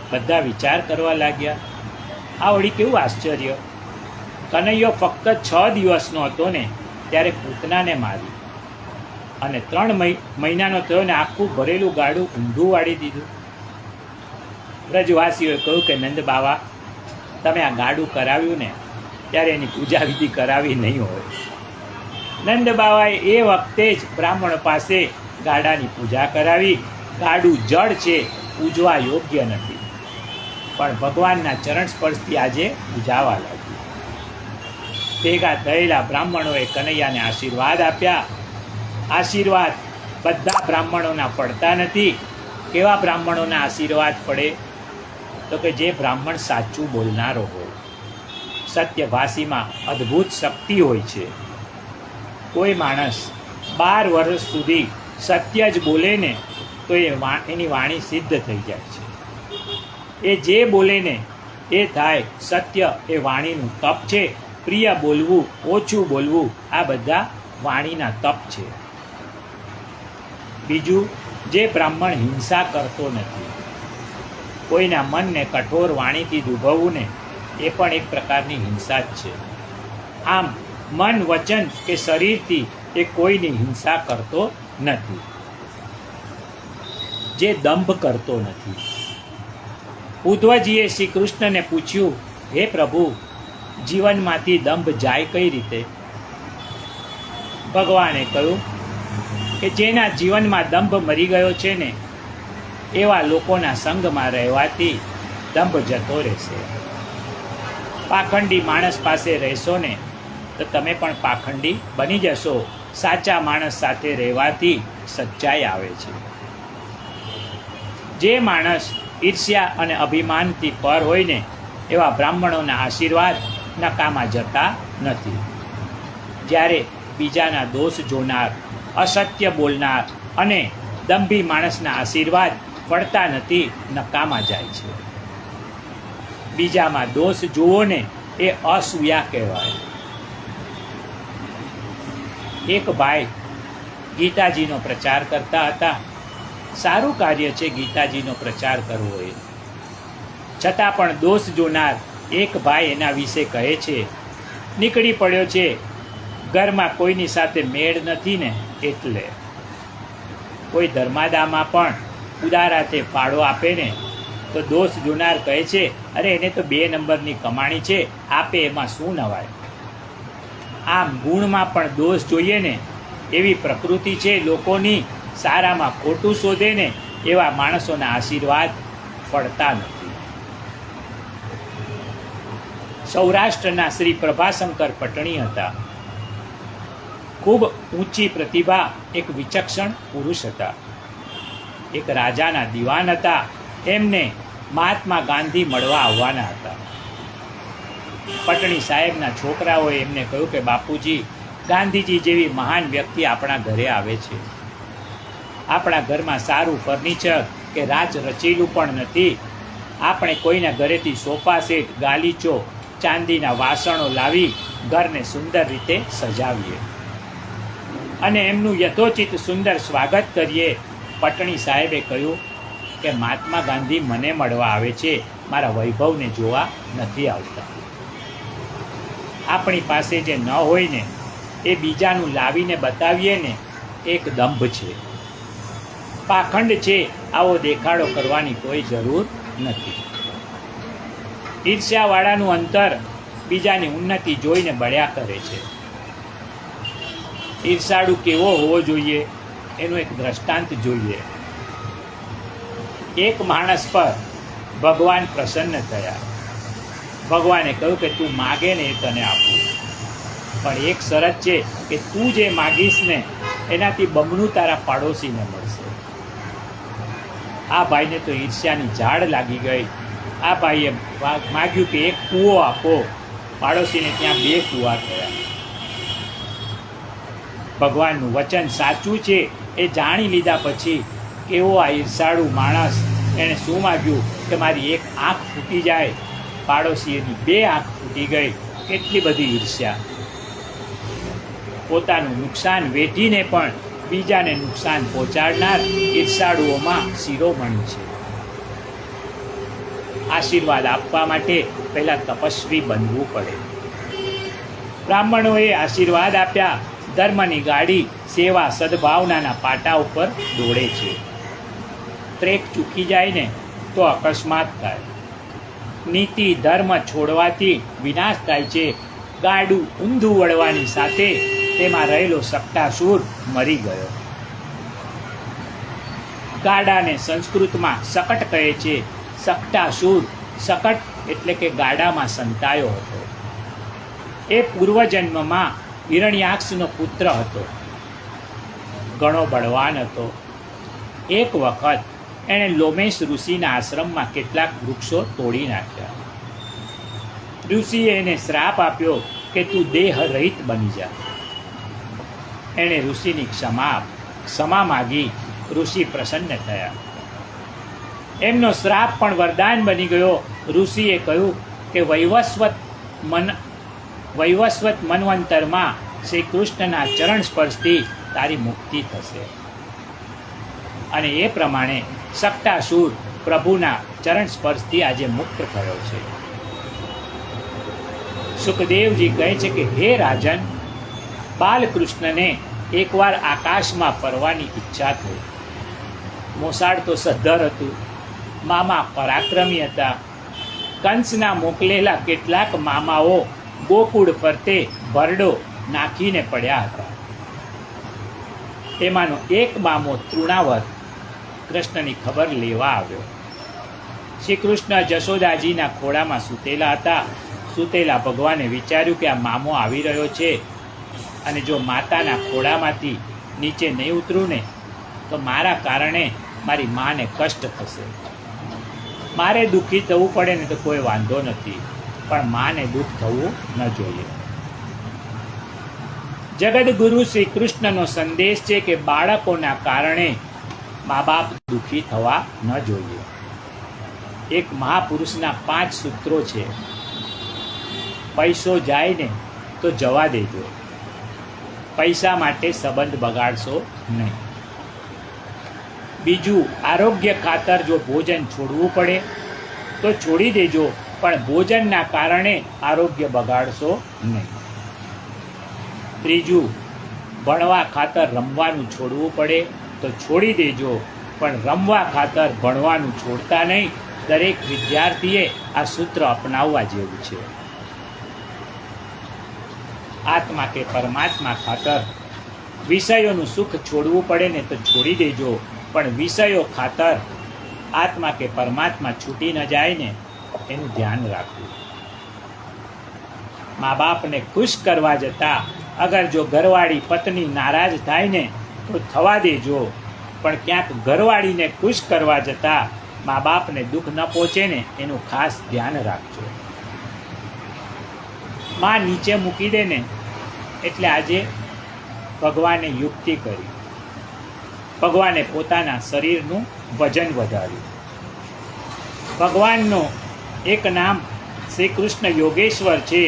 A: બધા વિચાર કરવા લાગ્યા, આ વળી કેવું આશ્ચર્ય! કનૈયો ફક્ત 6 દિવસનો હતો ને ત્યારે પૂતનાને મારી અને 3 મહિનાનો થયો ને આખું ભરેલું ગાડું ઊંધું વાળી દીધું. વ્રજવાસીઓએ કહ્યું કે નંદ બાવા, તમે આ ગાડું કરાવ્યું ને ત્યારે એની પૂજા વિધિ કરાવી નહીં હોય. નંદ બાવાએ એ વખતે જ બ્રાહ્મણ પાસે ગાડાની પૂજા કરાવી. ગાડું જળ છે, પૂજવા યોગ્ય નથી, પણ ભગવાનના ચરણ સ્પર્શથી આજે પૂજાવા લાગ્યું. ભેગા થયેલા બ્રાહ્મણોએ કનૈયાને આશીર્વાદ આપ્યા. આશીર્વાદ બધા બ્રાહ્મણોના પડતા નથી. કેવા બ્રાહ્મણોના આશીર્વાદ પડે? તો કે જે બ્રાહ્મણ સાચું બોલનારો હોય. સત્યભાષીમાં અદ્ભુત શક્તિ હોય છે. કોઈ માણસ 12 વર્ષ સુધી સત્ય જ બોલે ને તો એની વાણી સિદ્ધ થઈ જાય છે. એ જે બોલે ને એ થાય. સત્ય એ વાણીનું તપ છે. પ્રિય બોલવું, ઓછું બોલવું, આ બધા વાણીના તપ છે. બીજું, જે બ્રાહ્મણ હિંસા કરતો નથી. કોઈના મનને કઠોર વાણીથી દુભવવું ને એ પણ એક પ્રકારની હિંસા જ છે. આમ મન, વચન કે શરીરથી એ કોઈની હિંસા કરતો નથી. જે દંભ કરતો નથી. ઉદ્ધવજીએ શ્રી કૃષ્ણને પૂછ્યું, હે પ્રભુ, જીવનમાંથી દંભ જાય કઈ રીતે? ભગવાને કહ્યું કે જેના જીવનમાં દંભ મરી ગયો છે ને એવા લોકોના સંગમાં રહેવાથી દંભ જતો રહેશે. પાખંડી માણસ પાસે રહેશો ને તો તમે પણ પાખંડી બની જશો. સાચા માણસ સાથે રહેવાથી સચ્ચાઈ આવે છે. જે માણસ ઈર્ષ્યા અને અભિમાનથી પર હોય ને એવા બ્રાહ્મણોના આશીર્વાદ નકામા જતા નથી. જ્યારે બીજાના દોષ જોનાર, અસત્ય બોલનાર અને દંભી માણસના આશીર્વાદ પડતા નથી, નકામા જાય છે. બીજામાં દોષ જુઓ ને એ અસૂયા કહેવાય. એક ભાઈ ગીતાજીનો પ્રચાર કરતા હતા. સારું કાર્ય છે ગીતાજીનો પ્રચાર કરવો એ, છતાં પણ દોષ જોનાર એક ભાઈ એના વિશે કહે છે, નીકળી પડ્યો છે, ઘરમાં કોઈની સાથે મેળ નથી ને એટલે. કોઈ ધર્માદામાં પણ ઉદારાતે ફાળો આપે ને તો દોષ જોનાર કહે છે, અરે એને તો 2 નંબરની કમાણી છે, આપે એમાં શું નવાય. આમ ગુણમાં પણ દોષ જોઈએ ને એવી પ્રકૃતિ છે લોકોની. સારામાં ખોટું શોધે ને એવા માણસોના આશીર્વાદ ફળતા નથી. સૌરાષ્ટ્રના શ્રી પ્રભાશંકર પટણી હતા. ખૂબ ઊંચી પ્રતિભા, એક વિચક્ષણ પુરુષ હતા. એક રાજાના દિવાન હતા. એમને મહાત્મા ગાંધી મળવા આવવાના હતા. પટણી સાહેબના છોકરાઓએ એમને કહ્યું કે બાપુજી, ગાંધીજી જેવી મહાન વ્યક્તિ આપણા ઘરે આવે છે. આપણા ઘરમાં સારું ફર્નિચર કે રાચ રચેલું પણ નથી. આપણે કોઈના ઘરેથી સોફા સેટ, ગાલીચો, ચાંદીના વાસણો લાવી ઘરને સુંદર રીતે સજાવીએ અને એમનું યથોચિત સુંદર સ્વાગત કરીએ. પટણી સાહેબે કહ્યું કે મહાત્મા ગાંધી મને મળવા આવે છે, મારા વૈભવને જોવા નથી આવતા. આપણી પાસે જે ન હોય ને એ બીજાનું લાવીને બતાવીએ ને એક દંભ છે, પાખંડ છે. આવો દેખાડો કરવાની કોઈ જરૂર નથી. ઈર્ષ્યાવાળાનું અંતર બીજાની ઉન્નતિ જોઈને બળ્યા કરે છે. ઈર્ષાળુ કેવો હોવો જોઈએ એનું એક દ્રષ્ટાંત જોઈએ. એક માણસ પર ભગવાન પ્રસન્ન થયા. ભગવાને કહ્યું કે તું માગે ને એ તને આપું, પણ એક શરત છે કે તું જે માગીશ ને એનાથી બમણું તારા પાડોશીને મળશે. આ ભાઈને તો ઈર્ષ્યાની ઝાડ લાગી ગઈ. આ ભાઈએ માગ્યું કે એક કૂવો આપો. પાડોશીને ત્યાં 2 કૂવા થયા. ભગવાનનું વચન સાચું છે એ જાણી લીધા પછી કેવો આ ઈર્ષાળુ માણસ, એણે શું માગ્યું કે મારી એક આંખ ફૂટી જાય. પાડોશીની 2 આંખ ફૂટી ગઈ. કેટલી બધી ઈર્ષ્યા! પોતાનું નુકસાન વેઠીને પણ બીજાને નુકસાન પહોંચાડનાર ઈર્ષાળુઓમાં શિરોમણી છે. આશીર્વાદ આપવા માટે પહેલાં તપસ્વી બનવું પડે. બ્રાહ્મણોએ આશીર્વાદ આપ્યા. ધર્મની ગાડી સેવા સદભાવનાના પાટા ઉપર દોડે છે. ટ્રેક ચૂકી જાય ને તો અકસ્માત થાય. નીતિ ધર્મ છોડવાથી વિનાશ થાય છે. ગાડું ઊંધું વળવાની સાથે તેમાં રહેલો સટ્ટાસુર મરી ગયો. ગાડાને સંસ્કૃતમાં શકટ કહે છે. સટ્ટાસુર, શકટ એટલે કે ગાડામાં સંતાયો હતો. એ પૂર્વજન્મમાં હિરણ્યાક્ષનો પુત્ર હતો. ઘણો બળવાન હતો. એક વખત એણે લોમેશ ઋષિના આશ્રમમાં કેટલાક વૃક્ષો તોડી નાખ્યા. ઋષિએ એને શ્રાપ આપ્યો કે તું દેહ રહિત બની જા. એણે ઋષિની ક્ષમા માગી. ઋષિ પ્રસન્ન થયા. એમનો શ્રાપ પણ વરદાન બની ગયો. ઋષિએ કહ્યું કે વૈવસ્વત મન્વંતરમાં શ્રી કૃષ્ણના ચરણ સ્પર્શથી તારી મુક્તિ થશે. અને એ પ્રમાણે સટ્ટાસુર પ્રભુના ચરણ સ્પર્શથી આજે મુક્ત થયો છે. સુખદેવજી કહે છે કે હે રાજન, બાલકૃષ્ણને એકવાર આકાશમાં ફરવાની ઈચ્છા થઈ. મોસાળ તો સદ્ધર હતું. મામા પરાક્રમી હતા. કંસના મોકલેલા કેટલાક મામાઓ ગોકુળ ફરતે ભરડો નાખીને પડ્યા હતા. તેમાંનો એક મામો તૃણાવત કૃષ્ણની ખબર લેવા આવ્યો. શ્રી કૃષ્ણ જશોદાજીના ખોળામાં સૂતેલા હતા. સૂતેલા ભગવાને વિચાર્યું કે આ મામો આવી રહ્યો છે અને જો માતાના ખોળામાંથી નીચે નહીં ઉતરું ને તો મારા કારણે મારી માને કષ્ટ થશે. મારે દુઃખી થવું પડે ને તો કોઈ વાંધો નથી, પણ માને દુઃખ થવું ન જોઈએ. જગદગુરુ શ્રી કૃષ્ણનો સંદેશ છે કે બાળકોના કારણે મા બાપ દુઃખી થવા ન જોઈએ. એક મહાપુરુષના 5 સૂત્રો છે. પૈસો જાય ને તો જવા દેજો. પૈસા માટે સંબંધ બગાડશો નહીં. બીજું, આરોગ્ય ખાતર જો ભોજન છોડવું પડે તો છોડી દેજો, પણ ભોજનના કારણે આરોગ્ય બગાડશો નહીં. ત્રીજું, ભણવા ખાતર રમવાનું છોડવું પડે તો છોડી દેજો, પણ રમવા ખાતર ભણવાનું છોડતા નહીં. દરેક વિદ્યાર્થીએ આ સૂત્ર અપનાવવા જેવું છે. આત્મા કે પરમાત્મા ખાતર વિષયોનું સુખ છોડવું પડે ને તો છોડી દેજો, પણ વિષયો ખાતર આત્મા કે પરમાત્મા છૂટી ન જાય ને એનું ધ્યાન રાખવું. મા બાપને ખુશ કરવા જતાં અગર જો ઘરવાળી પત્ની નારાજ થાય ને તો થવા દેજો, પણ ક્યાંક ઘરવાળીને ખુશ કરવા જતાં મા બાપને દુઃખ ન પહોંચે ને એનું ખાસ ધ્યાન રાખજો. માં નીચે મૂકી દે ને એટલે આજે ભગવાને યુક્તિ કરી ભગવાને પોતાના શરીરનું વજન વધાર્યું. ભગવાનનું એક નામ શ્રી કૃષ્ણ યોગેશ્વર છે.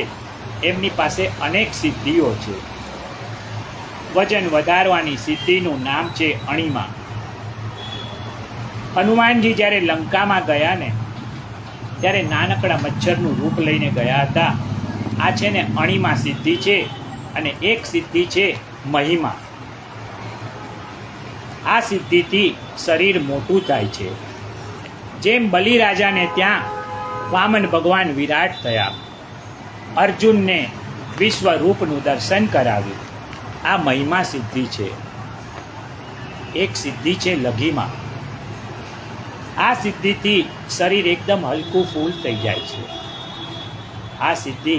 A: એમની પાસે અનેક સિદ્ધિઓ છે. વજન વધારવાની સિદ્ધિનું નામ છે અણિમા. હનુમાનજી જ્યારે લંકામાં ગયા ને ત્યારે નાનકડા મચ્છરનું રૂપ લઈને ગયા હતા. આ છે ને અણિમા સિદ્ધિ છે. અને એક સિદ્ધિ છે મહિમા. આ સિદ્ધિથી શરીર મોટું થાય છે. જેમ બલિરાજાને ત્યાં વામન ભગવાન વિરાટ થયા, અર્જુનને વિશ્વરૂપનું દર્શન કરાવ્યું. આ મહિમા સિદ્ધિ છે. એક સિદ્ધિ છે લઘિમા. આ સિદ્ધિથી શરીર એકદમ હલકું ફૂલ થઈ જાય છે. આ સિદ્ધિ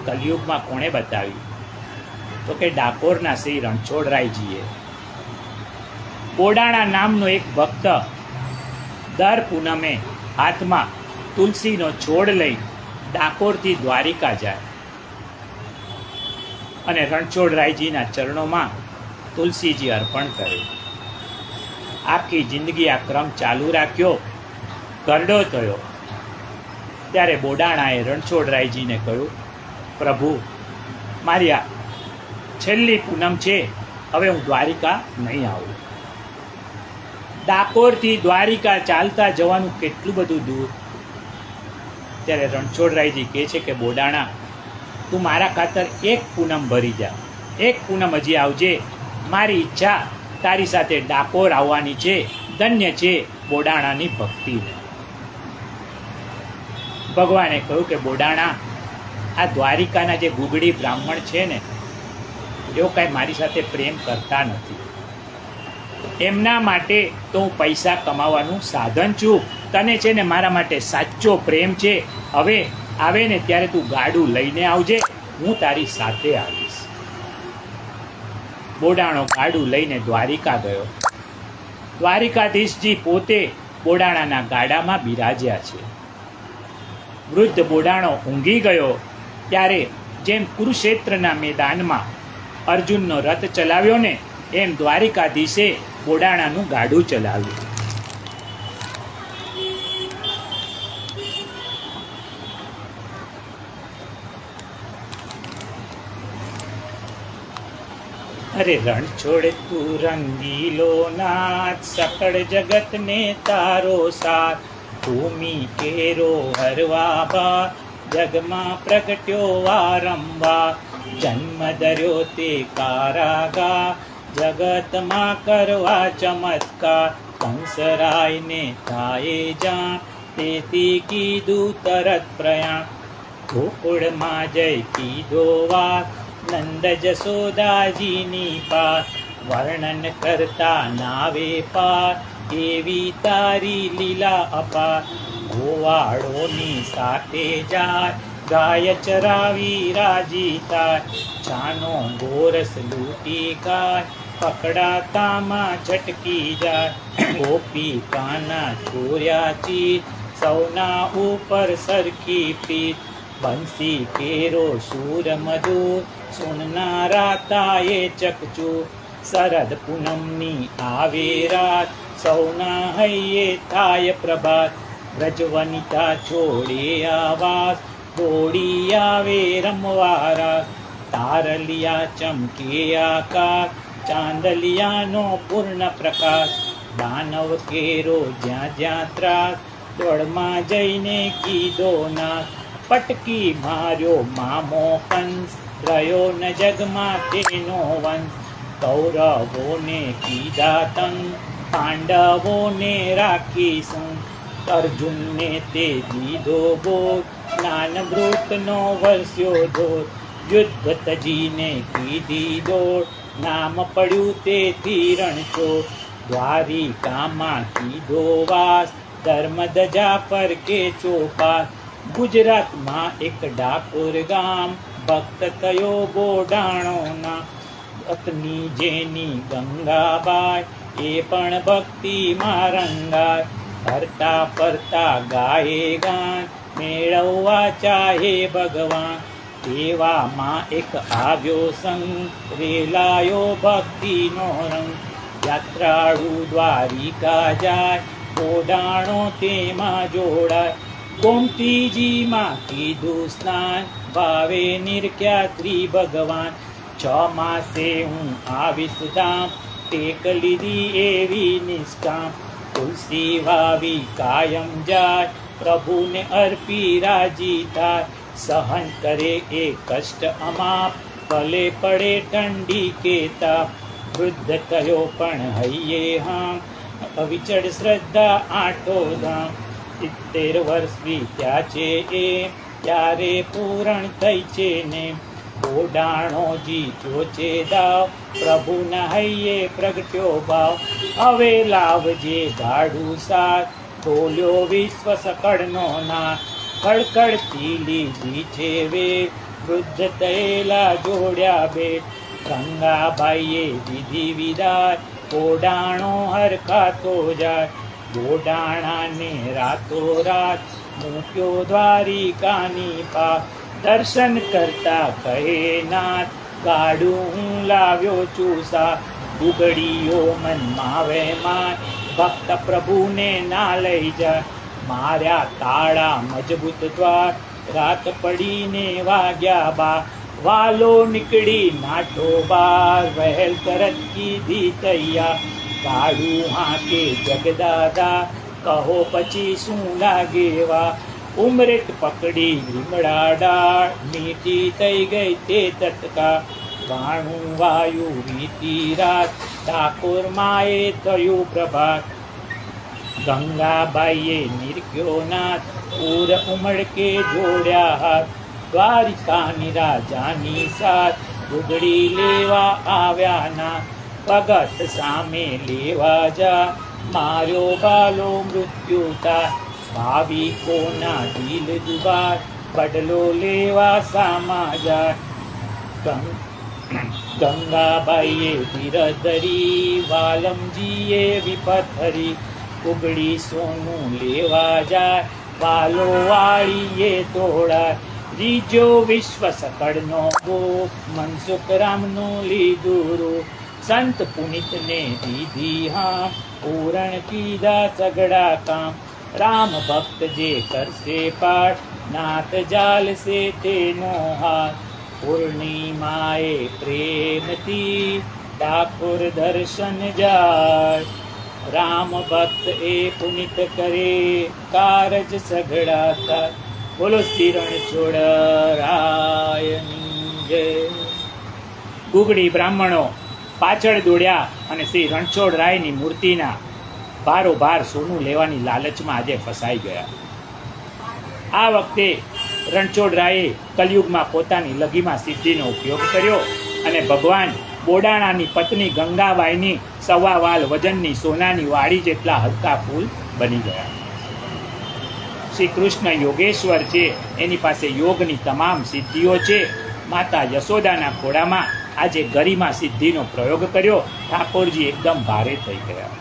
A: કલયુગમાં કોણે બતાવી? તો કે ડાકોરના શ્રી રણછોડરાયજીએ. બોડાણા નામનો એક ભક્ત દર પૂનમે હાથમાં તુલસીનો છોડ લઈ ડાકોરથી દ્વારિકા જાય અને રણછોડરાયજીના ચરણોમાં તુલસીજી અર્પણ કરે. આખી જિંદગી આ ક્રમ ચાલુ રાખ્યો. ગરડો થયો ત્યારે બોડાણાએ રણછોડરાયજીને કહ્યું, પ્રભુ, મારી આ છેલ્લી પૂનમ છે, હવે હું દ્વારિકા નહીં આવું. ડાકોરથી દ્વારિકા ચાલતા જવાનું કેટલું બધું દૂર. ત્યારે રણછોડરાયજી કહે છે કે બોડાણા, તું મારા ખાતર એક પૂનમ ભરી જા, એક પૂનમ હજી આવજે. મારી ઈચ્છા તારી સાથે ડાકોર આવવાની છે. ધન્ય છે બોડાણાની ભક્તિ. ભગવાને કહ્યું કે બોડાણા, આ દ્વારિકાના જે ગુગડી બ્રાહ્મણ છે ને, એવો કાંઈ મારી સાથે પ્રેમ કરતા નથી. એમના માટે તો હું પૈસા કમાવાનું સાધન છું. તને છે ને મારા માટે સાચો પ્રેમ છે. હવે આવે ને ત્યારે તું ગાડું લઈને આવજે, હું તારી સાથે આવીશ. બોડાણો ગાડું લઈને દ્વારિકા ગયો. દ્વારિકાધીશજી પોતે બોડાણાના ગાડામાં બિરાજ્યા છે. વૃદ્ધ બોડાણો ઊંઘી ગયો ત્યારે જેમ કુરુક્ષેત્રના મેદાનમાં અર્જુનનો રથ ચલાવ્યો ને, એમ દ્વારિકાધીશે બોડાણાનું ગાડું ચલાવ્યું. અરે રણછોડ તું રંગીલો નાથ, સકળ જગત ને તારો સાથ. ભૂમિ કેરો હરવા બા, જગમાં પ્રગટ્યો વારંવાર. જન્મ ધર્યો તે કારાગા, જગતમાં કરવા ચમત્કાર. કંસરાયને થાય જાણ, તેથી કીધું તરત પ્રયાણ. ગોકુળમાં જય કીધો વાત, નંદ જશોદાજીની પાર. વર્ણન કરતા નાવે પાર, એવી તારી લીલા અપાર. ગોવાળોની સાથે જાય, ગાય ચરાવી રાજી થાય. છાનો ગોરસ લૂટી ગાય, પકડાતામાં ઝટકી જાય. ગોપી કાના ચોર્યા ચીજ, સૌના ઉપર સરખી પ્રીત. બંસી કેરો સૂર મધુર, સુનનારા તાએ ચકચૂર. શરદ પૂનમની આવે રાત, સૌના હૈયે થાય પ્રભાત. વ્રજવનિતા છોડે આવાસ, દોડી આવે રમવા રાસ. તારલિયા ચમકે આકાશ, ચાંદલિયાનો પૂર્ણ પ્રકાશ. દાનવ કેરો જ્યાં જ્યાં ત્રાસ, દોડમાં જઈને કીધો નાશ. પટકી માર્યો મામો કંસ, રહ્યો ન જગમાં તેનો વંશ. કૌરવોને કીધા તંગ, પાંડવોને રાખી સૂં. અર્જુનને તે દીધો બોધ, જ્ઞાનમૃતનો વરસ્યો ધોધ. યુદ્ધ તજીને કીધી દોડ, નામ પડ્યું તેથી રણછોડ. દ્વારિકામાં કીધો વાસ, ધર્મધજા પર કે ચોપાસ. ગુજરાતમાં એક ડાકોર ગામ, ભક્ત થયો બોડાણો નામ. પત્ની જેની ગંગાબાઈ, એ પણ ભક્તિમાં રંગાય. ફરતા ફરતા ગાયે ગાન, મેળવવા ચાહે ભગવાન. એવામાં એક આવ્યો સંગ, રેલાયો ભક્તિનો રંગ. યાત્રાળુ દ્વારિકા જાય, ઓડાણો તેમાં જોડાય. ગોમતીજીમાં કીધું સ્નાન, ભાવે નિરખ્યા શ્રી ભગવાન. 6 માસે હું આવીશ ધામ, ટેક લીધી એવી નિષ્કામ. તુલસી વાવી કાયમ જાય, પ્રભુને અર્પી રાજી થાય. સહન કરે એ કષ્ટ અમાપ, ભલે પડે ઠંડી કે તાપ. વૃદ્ધ થયો પણ હૈયે હામ, અવિચળ શ્રદ્ધા આઠો ધામ. 70 વર્ષ વીત્યા છે એ, ત્યારે પૂરણ થઈ છે ને. ઓડાણો જીત્યો છે દાવ, પ્રભુના હૈયે પ્રગટ્યો ભાવ. હવે લાવજે ભાડું સાથ, બોલ્યો વિશ્વ સકળનો નાથ. ખડખડતી લીધી છે વેદ, વૃદ્ધ થયેલા જોડ્યા બેટ. ગંગાબાઈએ દીધી વિદાય, ઓડાણો હરખાતો જાય. ઓડાણાને રાતો રાત, મૂક્યો દ્વારિકાની પાર. દર્શન કરતા કહે નાથ, ગાડું હું લાવ્યો છું સા. ઉગડીઓ મનમાં વહેમાન, ભક્ત પ્રભુને ના લઈ જાય. માર્યા તાળા મજબૂત દ્વાર, રાત પડીને વાગ્યા 12. વાલો નીકળી નાઠો બાર, વહેલ તરત કીધી તૈયાર. ગાડું હાકે જગદાદા, કહો પછી શું લાગે વા. ઉમરેટ પકડી લીમડા ડાળ, મીઠી થઈ ગઈ તે તટકા. વાણું વાયુ વીતી રાત, ઠાકોર માએ થયું પ્રભાત. ગંગાબાઈએ નિરખ્યો નાથ, પૂર ઉમળકે જોડ્યા હાથ. દ્વારિકાની રાજાની સાથ, ઉગડી લેવા આવ્યા નાથ. ભગત સામે લેવા જા, માર્યો બાલો મૃત્યુ તા. ભાવિકોના દિલ દુબાર, બદલો લેવા સામા જાય. ગંગાબાઈએ ધીરજ ધરી, વાલમજીએ વિપત હરી. ઉગડી સોનું લેવા જાય, વાલો વાળીએ તોડાય. રીજો વિશ્વ સકળનો ગોપ, મનસુખ રામનું લીધું રૂપ. સંત પુનિતને દીધી હા, પૂરણ કીધા સગડા કામ. રામ ભક્ત જે કરશે પાઠ, નાથ જાલશે તેનો હાથ. પૂર્ણિમાએ પ્રેમથી, ઠાકોર દર્શન જાય. રામ ભક્ત એ પુનિત કરે, કારજ સઘળા થાય. બોલો શ્રી રણછોડ રાયની જય. ગુગડી બ્રાહ્મણો પાછળ દોડ્યા અને શ્રી રણછોડ રાયની મૂર્તિના ભારોભાર સોનું લેવાની લાલચમાં આજે ફસાઈ ગયા. આ વખતે રણછોડ રાયે કલયુગમાં પોતાની લઘીમાં સિદ્ધિનો ઉપયોગ કર્યો અને ભગવાન બોડાણાની પત્ની ગંગાબાઈની 1.25 વાલ વજનની સોનાની વાડી જેટલા હલકા ફૂલ બની ગયા. શ્રી કૃષ્ણ યોગેશ્વર છે, એની પાસે યોગની તમામ સિદ્ધિઓ છે. માતા યશોદાના ખોળામાં આજે ગરિમા સિદ્ધિનો પ્રયોગ કર્યો. ઠાકોરજી એકદમ ભારે થઈ ગયા.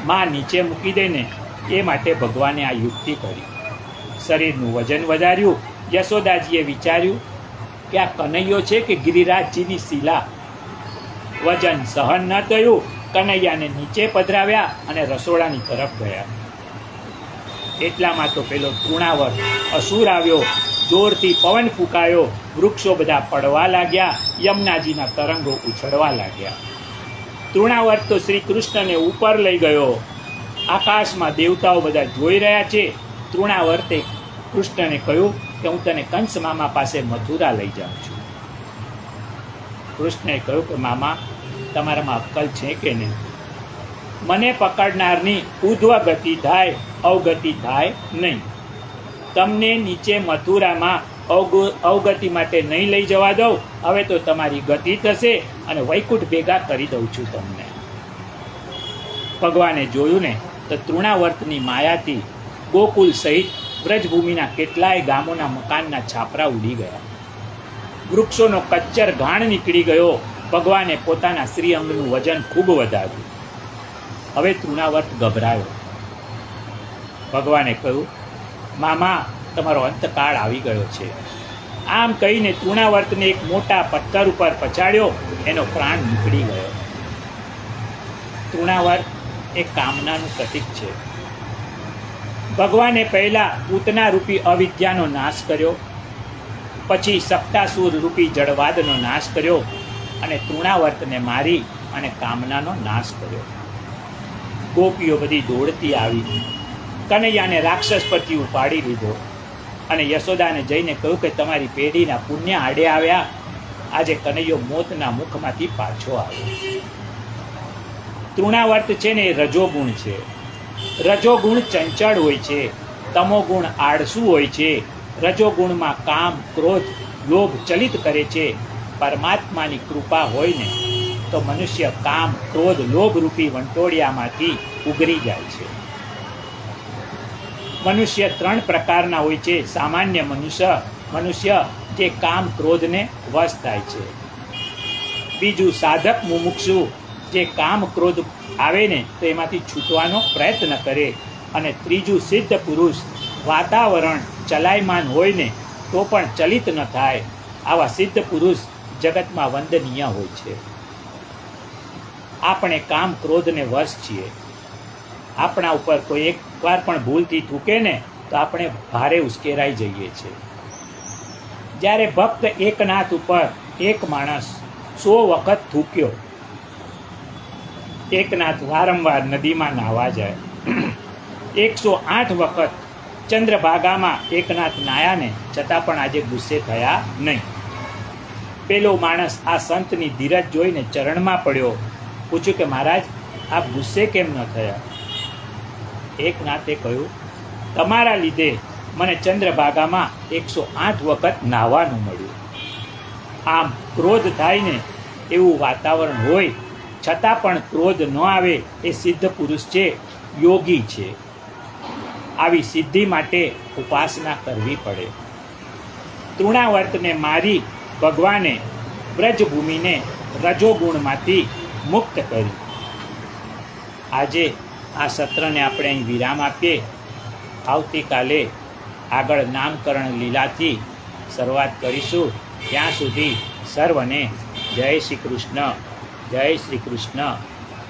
A: માં નીચે મૂકી દે ને એ માટે ભગવાને આ યુક્તિ કરી. શરીરનું વજન વધાર્યું. યશોદાજીએ વિચાર્યું કે આ કનૈયો છે કે ગિરિરાજજીની શિલા. વજન સહન ન થયું, કનૈયાને નીચે પધરાવ્યા અને રસોડાની તરફ ગયા. એટલામાં તો પેલો તૃણાવર અસુર આવ્યો. જોરથી પવન ફૂંકાયો, વૃક્ષો બધા પડવા લાગ્યા, યમુનાજીના તરંગો ઉછળવા લાગ્યા. તૃણાવર તો શ્રી કૃષ્ણને ઉપર લઈ ગયો. આકાશમાં દેવતાઓ બધા જોઈ રહ્યા છે. તૃણાવર્તે કૃષ્ણને કહ્યું કે હું તને કંસ મામા પાસે મથુરા લઈ જાઉં છું. કૃષ્ણએ કહ્યું કે મામા, તમારામાં અક્કલ છે કે નહીં? મને પકડનારની ઉધ્વ ગતિ થાય, અવગતિ થાય નહીં. તમને નીચે મથુરામાં અવગતિ માટે નહીં લઈ જવા દઉં. હવે તો તમારી ગતિ થશે અને વૈકુંઠ ભેગા કરી દઉં છું તમને. ભગવાને જોયું ને તો તૃણાવર્તની માયાથી ગોકુલ સહિત વ્રજભૂમિના કેટલાય ગામોના મકાનના છાપરા ઉડી ગયા. વૃક્ષોનો કચ્ચર ઘાણ નીકળી ગયો. ભગવાને પોતાના શ્રીઅંગનું વજન ખૂબ વધાર્યું. હવે તૃણાવર્ત ગભરાયો. ભગવાને કહ્યું, મામા, તમારો અંતકાળ આવી ગયો છે. આમ કહીને તૃણાવર્તને એક મોટા પથ્થર ઉપર પછાડ્યો. એનો પ્રાણ નીકળી ગયો. તૃણાવર્ત એ કામનાનું પ્રતીક છે. ભગવાને પહેલા પૂતના રૂપી અવિદ્યાનો નાશ કર્યો, પછી સપ્તાસુર રૂપી જળવાદનો નાશ કર્યો અને તૃણાવર્તને મારી અને કામનાનો નાશ કર્યો. ગોપીઓ બધી દોડતી આવી, કનૈયાને રાક્ષસ પરથી ઉપાડી લીધો અને યશોદાને જઈને કહ્યું કે તમારી પેઢીના પુણ્ય આડે આવ્યા, આજે કનૈયો મોતના મુખમાંથી પાછો આવ્યો. તૃણાવર્ત છે ને એ રજોગુણ છે. રજોગુણ ચંચળ હોય છે, તમોગુણ આળસુ હોય છે. રજોગુણમાં કામ, ક્રોધ, લોભ ચલિત કરે છે. પરમાત્માની કૃપા હોય ને તો મનુષ્ય કામ, ક્રોધ, લોભ રૂપી વંટોળિયામાંથી ઉગરી જાય છે. મનુષ્ય 3 પ્રકારના હોય છે. સામાન્ય મનુષ્ય જે કામ ક્રોધને વશ થાય છે. બીજું સાધક મુમુક્ષુ, જે કામ ક્રોધ આવે ને તો એમાંથી છૂટવાનો પ્રયત્ન કરે. અને ત્રીજું સિદ્ધ પુરુષ, વાતાવરણ ચલાયમાન હોય ને તો પણ ચલિત ન થાય. આવા સિદ્ધ પુરુષ જગતમાં વંદનીય હોય છે. આપણે કામ ક્રોધને વશ છીએ. આપણા ઉપર કોઈ એક વાર પણ ભૂલથી થૂકે ને તો આપણે ભારે ઉશ્કેરાઈ જઈએ છીએ. જ્યારે ભક્ત એકનાથ ઉપર એક માણસ 100 વખત થૂક્યો, એકનાથ વારંવાર નદીમાં નાહવા જાય, 108 વખત ચંદ્રભાગામાં એકનાથ નાયા ને છતાં પણ આજે ગુસ્સે થયા નહીં. પેલો માણસ આ સંતની ધીરજ જોઈને ચરણમાં પડ્યો, પૂછ્યું કે મહારાજ આપ ગુસ્સે કેમ ન થયા? એકનાથે કહ્યું, તમારા લીધે મને ચંદ્રભાગામાં 108 વખત નાહવાનું મળ્યું. આમ ક્રોધ થાય ને એવું વાતાવરણ હોય છતાં પણ ક્રોધ ન આવે એ સિદ્ધ પુરુષ છે, યોગી છે. આવી સિદ્ધિ માટે ઉપાસના કરવી પડે. તૃણાવર્તને મારી ભગવાને વ્રજભૂમિને રજોગુણમાંથી મુક્ત કરી. આજે આ સત્રને આપણે અહીં વિરામ આપીએ. આવતીકાલે આગળ નામકરણ લીલાથી શરૂઆત કરીશું. ત્યાં સુધી સર્વને જય શ્રી કૃષ્ણ, જય શ્રી કૃષ્ણ,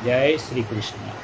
A: જય શ્રી કૃષ્ણ.